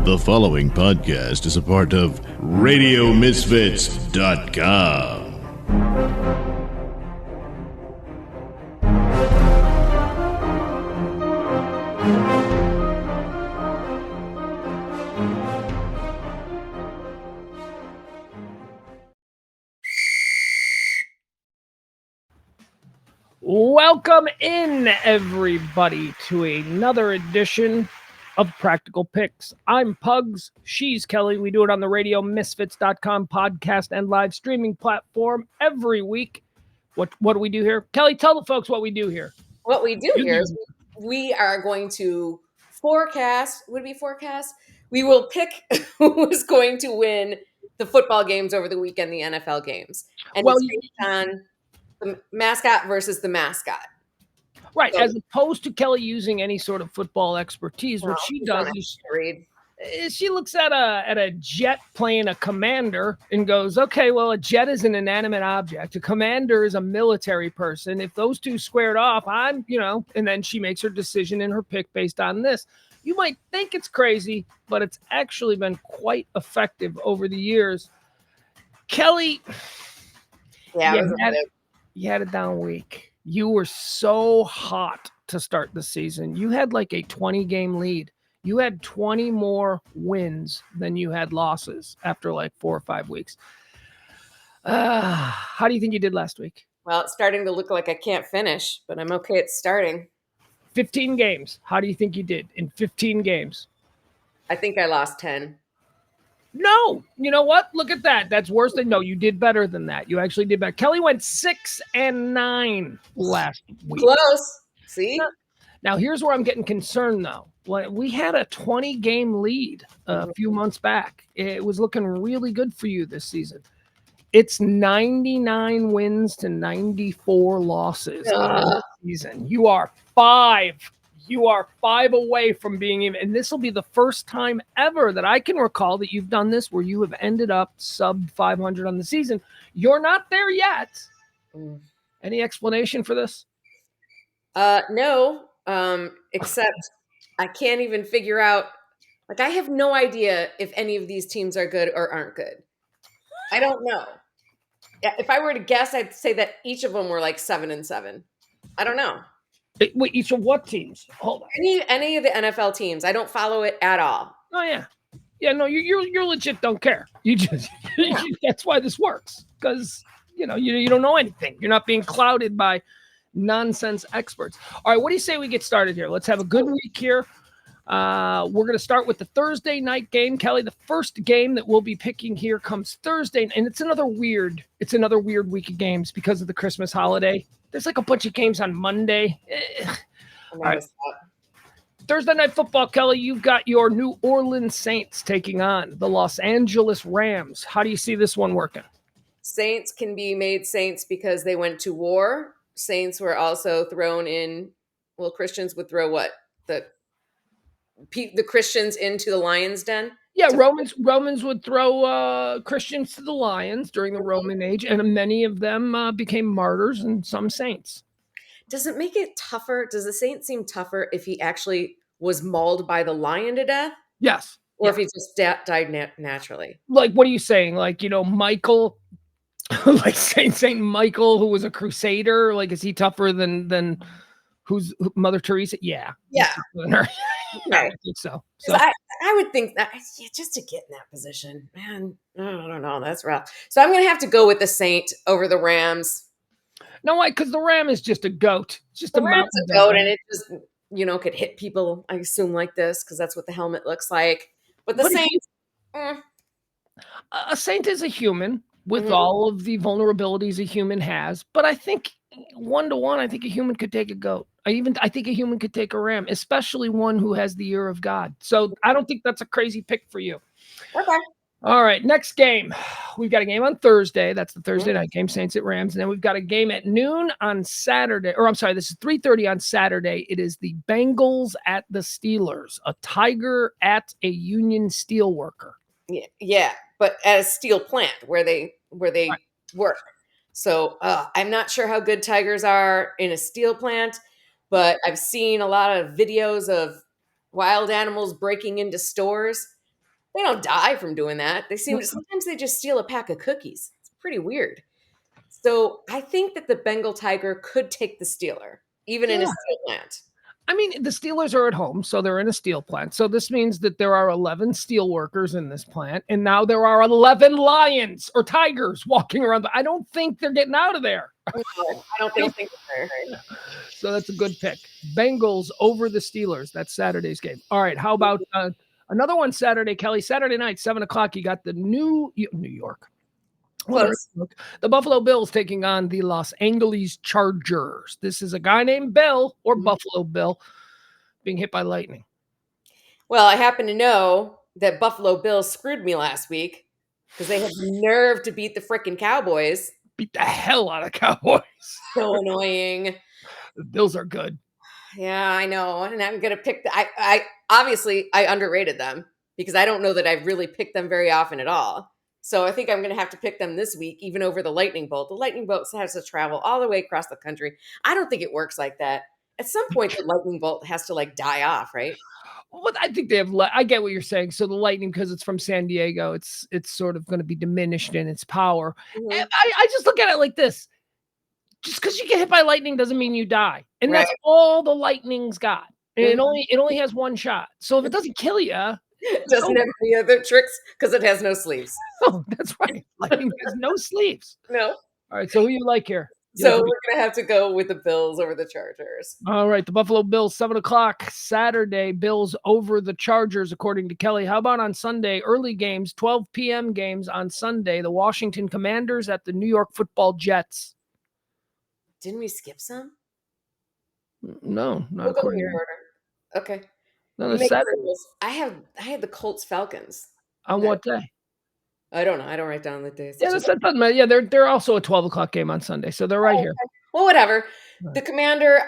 The following podcast is a part of RadioMisfits.com. Welcome in, everybody, to another edition of Practical Pics. I'm Pugs. She's Kelly. We do it on the RadioMisfits.com podcast and live streaming platform every week. What do we do here? Kelly, tell the folks what we do here. What we do here is we are going to forecast. Would it be forecast? We will pick who is going to win the football games over the weekend, the NFL games. And it's based on the mascot versus the mascot. Right, so, as opposed to Kelly using any sort of football expertise, what she does is she looks at a jet playing a commander and goes, okay, well, a jet is an inanimate object. A commander is a military person. If those two squared off, and then she makes her decision in her pick based on this. You might think it's crazy, but it's actually been quite effective over the years. Kelly, you had a down week. You were so hot to start the season. You had like a 20-game lead. You had 20 more wins than you had losses after like 4 or 5 weeks. How do you think you did last week? Well, it's starting to look like I can't finish, but I'm okay at starting. 15 games. How do you think you did in 15 games? I think I lost 10. No, you know what? Look at that. That's worse than no. You did better than that. You actually did better. Kelly went 6-9 last week. Close. See? Now here's where I'm getting concerned, though. We had a 20-game lead a few months back. It was looking really good for you this season. It's 99 wins to 94 losses this season. You are 5. You are 5 away from being even, and this will be the first time ever that I can recall that you've done this where you have ended up sub 500 on the season. You're not there yet. Any explanation for this? No, except I can't even figure out, I have no idea if any of these teams are good or aren't good. I don't know. If I were to guess, I'd say that each of them were like 7-7. I don't know. Wait, each of what teams? Hold on. Any of the NFL teams. I don't follow it at all. Oh yeah, yeah. No, you're legit. Don't care. You just that's why this works, because you don't know anything. You're not being clouded by nonsense experts. All right, what do you say we get started here? Let's have a good week here. We're going to start with the Thursday night game, Kelly. The first game that we'll be picking here comes Thursday, and it's another weird week of games because of the Christmas holiday. There's like a bunch of games on Monday. All right. Thursday night football, Kelly, you've got your New Orleans Saints taking on the Los Angeles Rams. How do you see this one working? Saints can be made Saints because they went to war. Saints were also thrown in. Well, Christians would throw what? The Christians into the lion's den? Yeah, Romans would throw Christians to the lions during the Roman age, and many of them became martyrs and some saints. Does it make it tougher? Does the saint seem tougher if he actually was mauled by the lion to death? Yes. Or if he just died naturally? Like, what are you saying? Like, Michael, like Saint Michael, who was a crusader, like, is he tougher than who's Mother Teresa? Yeah. Yeah. I think so. I would think that just to get in that position, man, I don't know. That's rough. So I'm going to have to go with the Saint over the Rams. No, why? Because the Ram is just a goat. It's just a mountain goat, and it just, could hit people, I assume, like this, because that's what the helmet looks like. But Saint... A Saint is a human with all of the vulnerabilities a human has. But I think 1-to-1, I think a human could take a goat. I think a human could take a ram, especially one who has the ear of God. So I don't think that's a crazy pick for you. Okay. All right, next game. We've got a game on Thursday. That's the Thursday night game, Saints at Rams. And then we've got a game at noon on Saturday. Or I'm sorry, this is 3:30 on Saturday. It is the Bengals at the Steelers, a Tiger at a Union steel worker. Yeah, but at a steel plant where they work. So I'm not sure how good Tigers are in a steel plant, but I've seen a lot of videos of wild animals breaking into stores. They don't die from doing that. Sometimes they just steal a pack of cookies. It's pretty weird. So I think that the Bengal tiger could take the Steeler, even in a Yeah. steel plant. I mean, the Steelers are at home, so they're in a steel plant. So this means that there are 11 steel workers in this plant, and now there are 11 lions or tigers walking around. I don't think they're getting out of there. No, I don't think they're. So that's a good pick. Bengals over the Steelers. That's Saturday's game. All right. How about another one Saturday, Kelly? Saturday night, 7:00. You got the New York. Close. The Buffalo Bills taking on the Los Angeles Chargers. This is a guy named Bill or Buffalo Bill being hit by lightning. Well, I happen to know that Buffalo Bills screwed me last week because they had the nerve to beat the freaking Cowboys. Beat the hell out of Cowboys. So annoying. The Bills are good. Yeah, I know. And I'm going to pick I obviously I underrated them because I don't know that I've really picked them very often at all. So I think I'm going to have to pick them this week, even over the lightning bolt. The lightning bolt has to travel all the way across the country. I don't think it works like that. At some point, the lightning bolt has to die off, right? Well, I think they have. I get what you're saying. So the lightning, because it's from San Diego, it's sort of going to be diminished in its power. Mhm. And I just look at it like this: just because you get hit by lightning doesn't mean you die, and that's Right. all the lightning's got. And Mhm. it only has one shot. So if it doesn't kill you, It doesn't have any other tricks because it has no sleeves. oh, that's right. Lightning has no sleeves. No. All right. So who you like here? So we're going to have to go with the Bills over the Chargers. All right, the Buffalo Bills, 7:00 Saturday. Bills over the Chargers, according to Kelly. How about on Sunday? Early games, 12 p.m. games on Sunday. The Washington Commanders at the New York Football Jets. Didn't we skip some? No, not We'll go according in to your order. Okay. No, You the make Saturday. rules. I had the Colts Falcons. On what day? I don't know. I don't write down the days. Yeah, that doesn't matter. Yeah, they're also a 12:00 game on Sunday, so they're right here. Well, whatever. Right. The commander,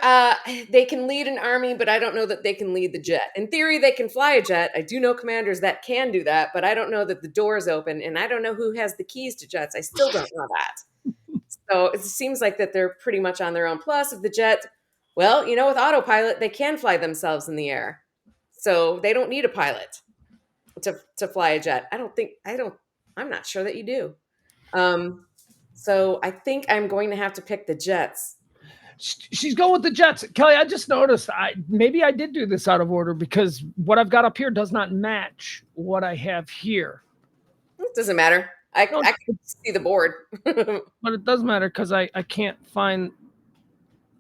they can lead an army, but I don't know that they can lead the jet. In theory, they can fly a jet. I do know commanders that can do that, but I don't know that the door is open, and I don't know who has the keys to jets. I still don't know that. So it seems like that they're pretty much on their own. Plus, if the jet, well, with autopilot, they can fly themselves in the air. So they don't need a pilot to fly a jet. I'm not sure that you do. So I think I'm going to have to pick the Jets. She's going with the Jets. Kelly, I just noticed maybe I did do this out of order because what I've got up here does not match what I have here. It doesn't matter. I can see the board. But it does matter because I can't find.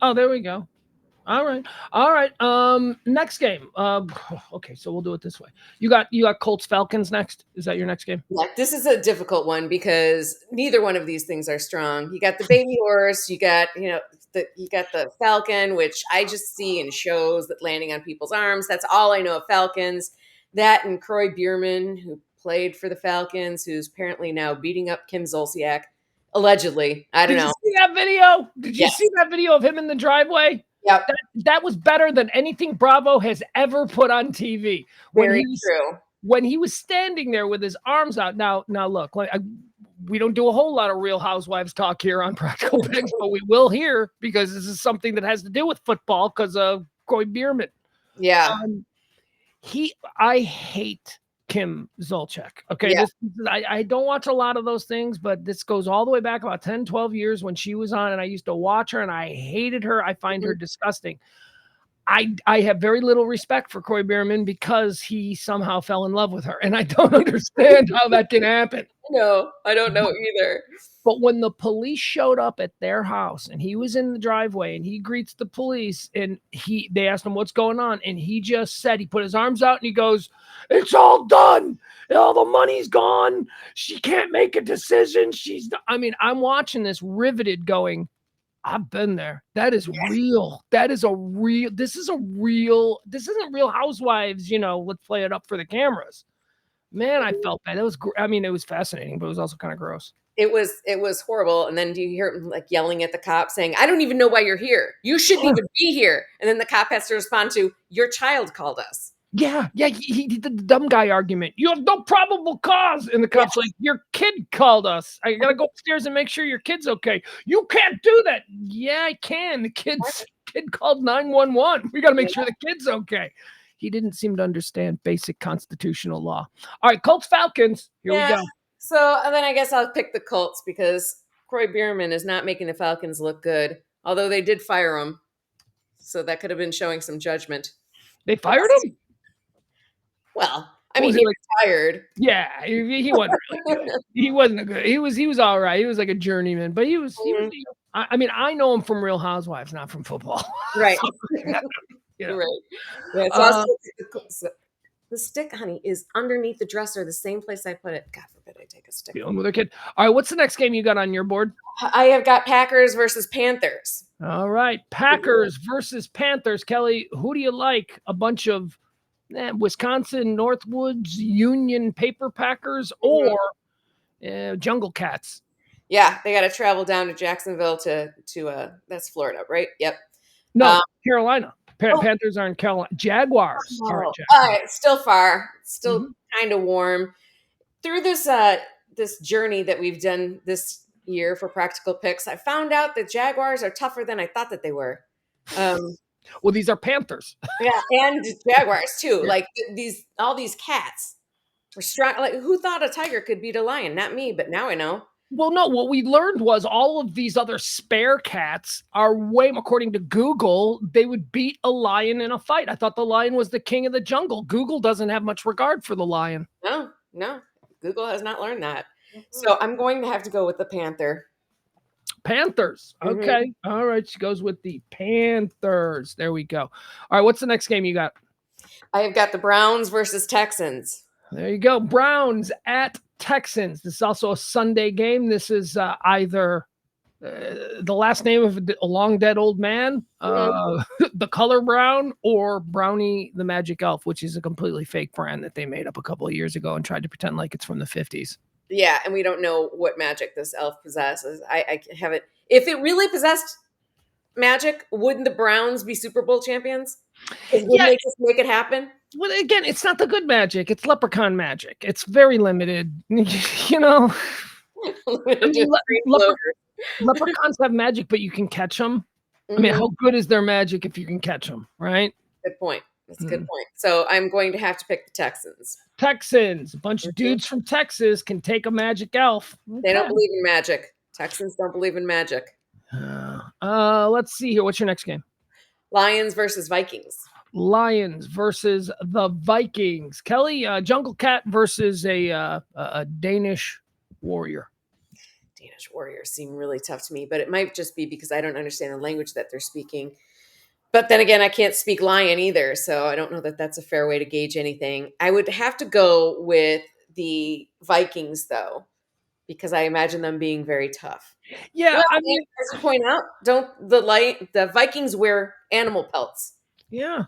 Oh, there we go. All right. Next game. Okay, so we'll do it this way. You got Colts Falcons next. Is that your next game? Yeah, this is a difficult one because neither one of these things are strong. You got the baby horse. You got the falcon, which I just see in shows that landing on people's arms. That's all I know of Falcons. That and Croy Bierman, who played for the Falcons, who's apparently now beating up Kim Zolciak, allegedly. I don't know. Did you see that video? Did you Yes. see that video of him in the driveway? Yep. That was better than anything Bravo has ever put on TV. Very true. When he was standing there with his arms out. Now look, we don't do a whole lot of Real Housewives talk here on Practical Pics, but we will here because this is something that has to do with football because of Croy Bierman. Yeah. I hate Kim Zolciak. Okay. Yeah. I don't watch a lot of those things, but this goes all the way back about 10, 12 years when she was on and I used to watch her and I hated her. I find her disgusting. I have very little respect for Croy Bierman because he somehow fell in love with her. And I don't understand how that can happen. No, I don't know either. But when the police showed up at their house and he was in the driveway and he greets the police and they asked him what's going on. And he just said, he put his arms out and he goes, "It's all done. All the money's gone. She can't make a decision. I'm watching this riveted going, I've been there. That is real. This isn't Real Housewives, let's play it up for the cameras. Man, I felt bad. It was fascinating, but it was also kind of gross. It was horrible. And then do you hear him yelling at the cop saying, "I don't even know why you're here. You shouldn't even be here." And then the cop has to respond to, "Your child called us." Yeah. He did the dumb guy argument. "You have no probable cause." And the cop's like, "Your kid called us. I got to go upstairs and make sure your kid's okay." "You can't do that." "Yeah, I can. The kid called 911. We got to make sure the kid's okay." he didn't seem to understand basic constitutional law. All right, Colts Falcons. Here we go. So then I guess I'll pick the Colts because Croy Bierman is not making the Falcons look good, although they did fire him. So that could have been showing some judgment. They fired him? Well, I mean, he retired. Yeah, he wasn't really good. He wasn't a good. He was all right. He was like a journeyman, but he was. I mean, I know him from Real Housewives, not from football. Right. You know. Right. Yeah, the stick, honey, is underneath the dresser, the same place I put it. God forbid I take a stick. Dealing with a kid. All right, what's the next game you got on your board? I have got Packers versus Panthers. All right, Packers versus Panthers. Kelly, who do you like? A bunch of Wisconsin, Northwoods, Union Paper Packers, or Jungle Cats? Yeah, they got to travel down to Jacksonville to that's Florida, right? Yep. No, Carolina. Panthers are in Carolina. Jaguars are in Jacksonville. Still far. Still kind of warm. Through this this journey that we've done this year for Practical Picks, I found out that Jaguars are tougher than I thought that they were. Well, these are Panthers. Yeah, and Jaguars too. Like all these cats were strong. Like, who thought a tiger could beat a lion? Not me, but now I know. Well, no, what we learned was all of these other spare cats are according to Google, they would beat a lion in a fight. I thought the lion was the king of the jungle. Google doesn't have much regard for the lion. No. Google has not learned that. So I'm going to have to go with the Panther. Panthers. Okay. All right. She goes with the Panthers. There we go. All right. What's the next game you got? I have got the Browns versus Texans. There you go. Browns at Texans. This is also a Sunday game. This is either the last name of a long dead old man, the color brown, or Brownie the Magic Elf, which is a completely fake brand that they made up a couple of years ago and tried to pretend like it's from the 50s. Yeah, and we don't know what magic this elf possesses. I haven't. If it really possessed magic, wouldn't the Browns be Super Bowl champions? Wouldn't they just make it happen? Well, again, it's not the good magic. It's leprechaun magic. It's very limited. You know, leprechauns have magic, but you can catch them. I mean, how good is their magic if you can catch them, right? Good point. That's a good point. So I'm going to have to pick the Texans. Texans. A bunch of dudes from Texas can take a magic elf. Okay. They don't believe in magic. Texans don't believe in magic. Let's see here. What's your next game? Lions versus Vikings. Lions versus the Vikings. Kelly, Jungle Cat versus a Danish warrior. Danish warriors seem really tough to me, but it might just be because I don't understand the language that they're speaking. But then again, I can't speak lion either, so I don't know that that's a fair way to gauge anything. I would have to go with the Vikings, though, because I imagine them being very tough. Yeah, well, I mean, as you point out, don't the Vikings wear animal pelts? Yeah.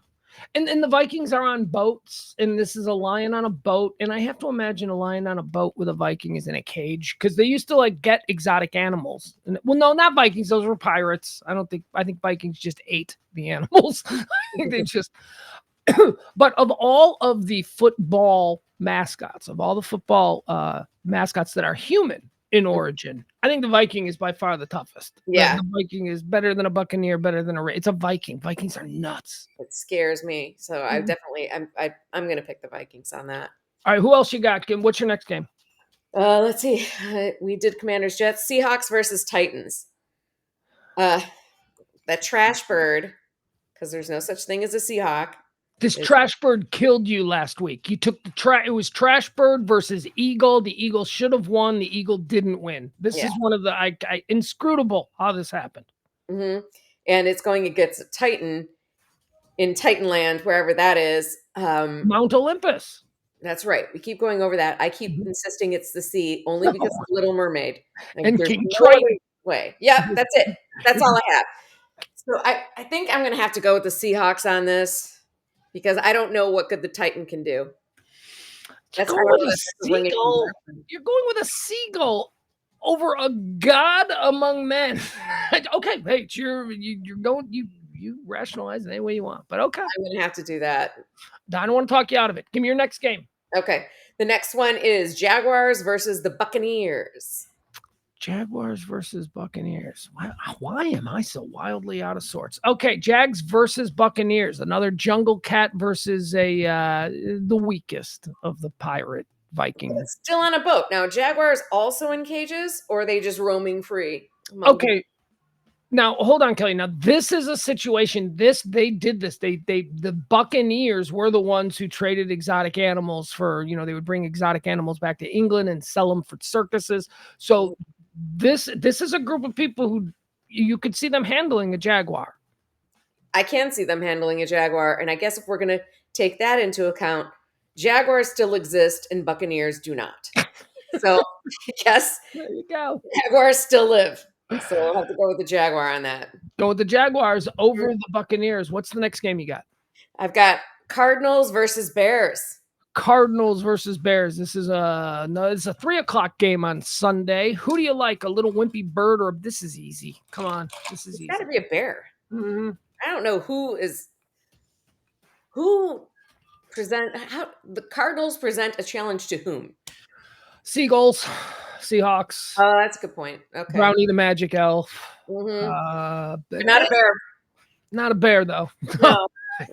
And the Vikings are on boats, and this is a lion on a boat. And I have to imagine a lion on a boat with a Viking is in a cage, because they used to get exotic animals. And, well, no, not Vikings. Those were pirates. I think Vikings just ate the animals. I think they just, but of all of the football mascots, mascots that are human in origin, I think the Viking is by far the toughest. Yeah. The Viking is better than a Buccaneer, better than it's a Viking. Vikings are nuts. It scares me. So I'm going to pick the Vikings on that. All right. Who else you got, Kim? What's your next game? Let's see. We did Commanders, Jets, Seahawks versus Titans. That trash bird, because there's no such thing as a Seahawk. This trash bird killed you last week. You took it was trash bird versus eagle. The eagle should have won. The eagle didn't win. This is one of the inscrutable how this happened. And it's going against a Titan in Titanland, wherever that is. Mount Olympus. That's right. We keep going over that. I keep insisting it's the sea only because of Little Mermaid. And King Triton. Way. Yeah, that's it. That's all I have. So I think I'm going to have to go with the Seahawks on this, because I don't know what good the Titan can do. You're going with a seagull over a god among men. Okay, hey, you're going, you rationalize it any way you want, but okay. I'm going to have to do that. I don't want to talk you out of it. Give me your next game. Okay. The next one is Jaguars versus the Buccaneers. Jaguars versus Buccaneers. Why am I so wildly out of sorts? Okay, Jags versus Buccaneers. Another jungle cat versus the weakest of the pirate Viking. Still on a boat. Now, Jaguars also in cages, or are they just roaming free? Okay. Now, hold on, Kelly. Now, this is a situation. They did this. The Buccaneers were the ones who traded exotic animals for, they would bring exotic animals back to England and sell them for circuses. So this is a group of people who you could see them handling a jaguar. I can see them handling a jaguar. And I guess if we're going to take that into account, Jaguars still exist and Buccaneers do not. So I guess there you go. Jaguars still live. So we'll have to go with the Jaguar on that. Go with the Jaguars over the Buccaneers. What's the next game you got? I've got Cardinals versus Bears. Cardinals versus Bears. This is it's a 3:00 game on Sunday. Who do you like? A little wimpy bird or this is easy? Come on, this is easy. It's got to be a bear. Mm-hmm. I don't know who the Cardinals present a challenge to whom? Seagulls, Seahawks. Oh, that's a good point. Okay. Brownie the Magic Elf. But not a bear. Not a bear, though. No.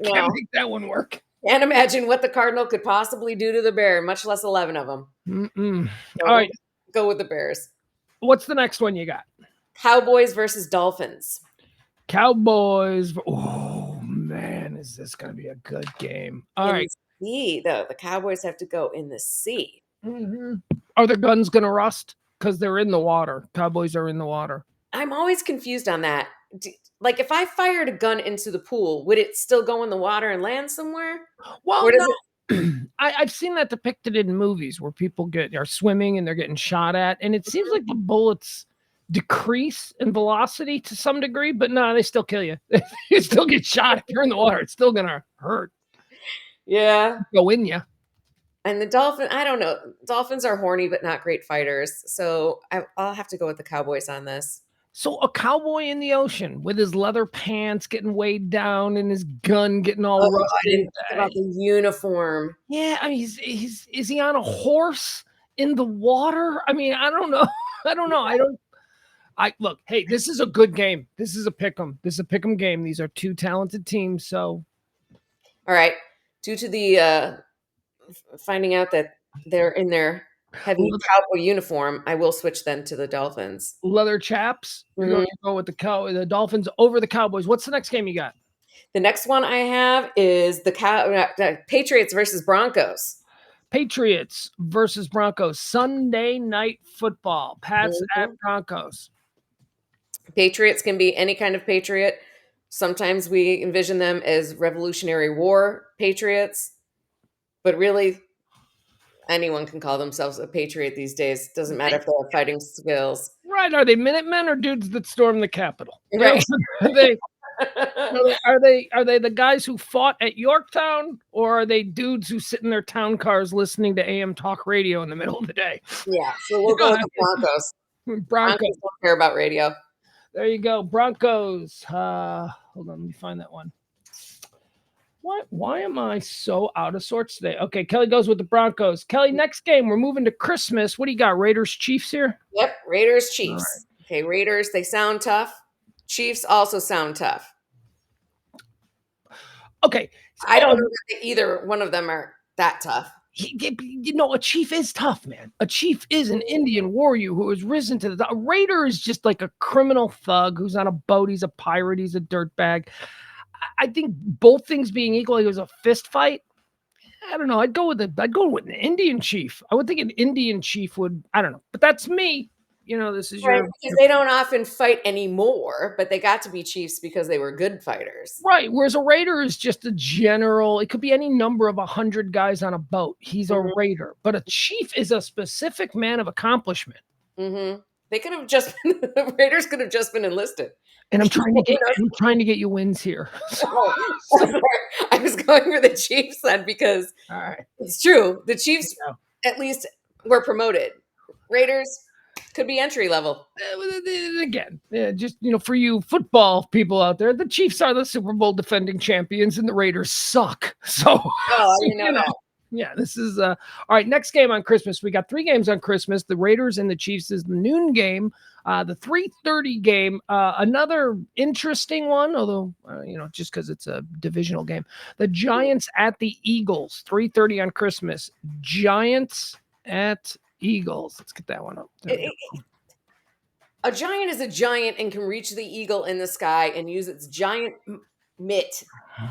Can't make that one work. Can't imagine what the Cardinal could possibly do to the bear, much less 11 of them. So all right. Go with the Bears. What's the next one you got? Cowboys versus Dolphins. Cowboys. Oh, man. Is this going to be a good game? All right. Sea, though. The Cowboys have to go in the sea. Mm-hmm. Are the guns going to rust? Because they're in the water. Cowboys are in the water. I'm always confused on that. Like, if I fired a gun into the pool, would it still go in the water and land somewhere? Well, I've seen that depicted in movies where people are swimming and they're getting shot at. And it seems like the bullets decrease in velocity to some degree, but no, they still kill you. You still get shot if you're in the water. It's still going to hurt. Yeah. Go in you. And the I don't know. Dolphins are horny, but not great fighters. So I'll have to go with the Cowboys on this. So a cowboy in the ocean with his leather pants getting weighed down and his gun getting all rusty. I didn't think about the uniform. Yeah, I mean, is he on a horse in the water? I mean, I don't know. Look, hey, this is a good game. This is a pick'em. This is a pick'em game. These are two talented teams. So, all right. Due to the finding out that they're in their heavy cowboy uniform, I will switch then to the Dolphins. Leather chaps. You're going to go with the Dolphins over the Cowboys. What's the next game you got? The next one I have is the Patriots versus Broncos. Patriots versus Broncos. Sunday night football. Pats at Broncos. Patriots can be any kind of patriot. Sometimes we envision them as Revolutionary War patriots, but really anyone can call themselves a patriot these days. Doesn't matter if they have fighting skills. Right. Are they Minutemen or dudes that storm the Capitol? Right. Are they the guys who fought at Yorktown, or are they dudes who sit in their town cars listening to AM talk radio in the middle of the day? Yeah. So we'll go with the Broncos. Broncos don't care about radio. There you go. Broncos. Hold on. Let me find that one. Why am I so out of sorts today? Okay, Kelly goes with the Broncos. Kelly, next game, we're moving to Christmas. What do you got? Raiders, Chiefs here? Yep, Raiders, Chiefs. Right. Okay, Raiders, they sound tough. Chiefs also sound tough. Okay. I don't know that either one of them are that tough. A chief is tough, man. A chief is an Indian warrior who has risen to the top. A raider is just like a criminal thug who's on a boat. He's a pirate. He's a dirtbag. I think both things being equal, it was a fist fight. I don't know. I'd go with an Indian chief. I would think an Indian chief would. I don't know, but that's me. This is right, because they don't often fight anymore, but they got to be chiefs because they were good fighters. Right. Whereas a raider is just a general. It could be any number of 100 guys on a boat. He's a raider, but a chief is a specific man of accomplishment. Mm-hmm. They could have the Raiders could have just been enlisted. And I'm trying to get you wins here. I was going for the Chiefs then because it's true. The Chiefs at least were promoted. Raiders could be entry level. Again, just for you football people out there, the Chiefs are the Super Bowl defending champions, and the Raiders suck. So, Yeah, this is all right. Next game on Christmas. We got 3 games on Christmas. The Raiders and the Chiefs is the noon game. The 3:30 game, another interesting one, although just because it's a divisional game. The Giants at the Eagles, 3:30 on Christmas. Giants at Eagles. Let's get that one up. A giant is a giant and can reach the eagle in the sky and use its giant mitt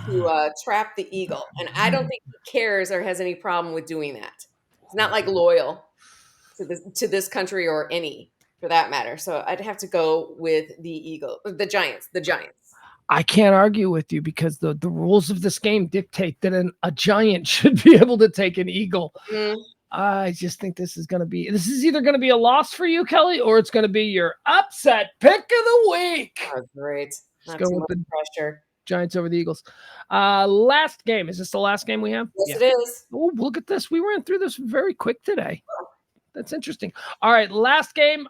to trap the eagle. And I don't think he cares or has any problem with doing that. It's not like loyal to this country or any for that matter. So I'd have to go with the Giants. I can't argue with you because the rules of this game dictate that a giant should be able to take an eagle. I just think this is either going to be a loss for you, Kelly, or it's going to be your upset pick of the week. Oh, great. Let's Not go too with much the pressure. Giants over the Eagles. Last game. Is this the last game we have? Yes, it is. Oh, look at this. We ran through this very quick today. That's interesting. All right, last game,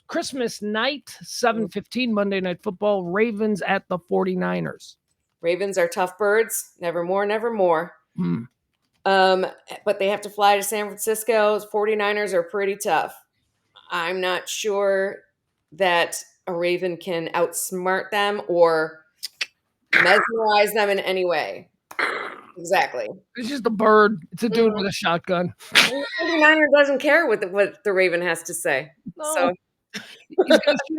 Christmas night, 7:15, Monday Night Football, Ravens at the 49ers. Ravens are tough birds. Nevermore, nevermore. But they have to fly to San Francisco. 49ers are pretty tough. I'm not sure that a Raven can outsmart them or mesmerize them in any way. Exactly. It's just a bird. It's a dude with a shotgun. The 49er doesn't care what the Raven has to say. No. So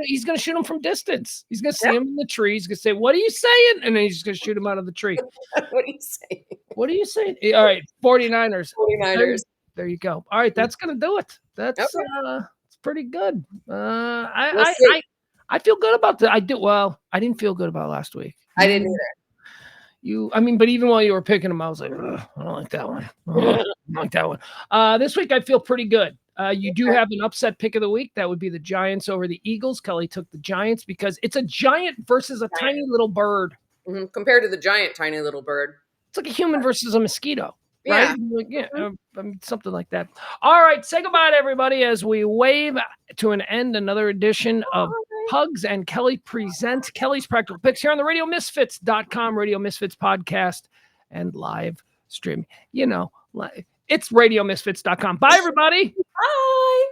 he's gonna shoot him from distance. He's gonna see him in the tree. He's gonna say, "What are you saying?" And then he's just gonna shoot him out of the tree. What are you saying? What are you saying? All right, 49ers. 49ers. There you go. All right, that's gonna do it. That's it's pretty good. I feel good about that. I didn't feel good about last week. I didn't either. But even while you were picking them, I was like, I don't like that one. I don't like that one. This week I feel pretty good. You do have an upset pick of the week. That would be the Giants over the Eagles. Kelly took the Giants because it's a giant versus a tiny little bird. Compared to the giant tiny little bird. It's like a human versus a mosquito. Yeah. Right? Something like that. All right, say goodbye to everybody as we wave to an end another edition of Pugs and Kelly present Kelly's Practical Picks here on the RadioMisfits.com, Radio Misfits podcast, and live stream. It's RadioMisfits.com. Bye, everybody. Bye.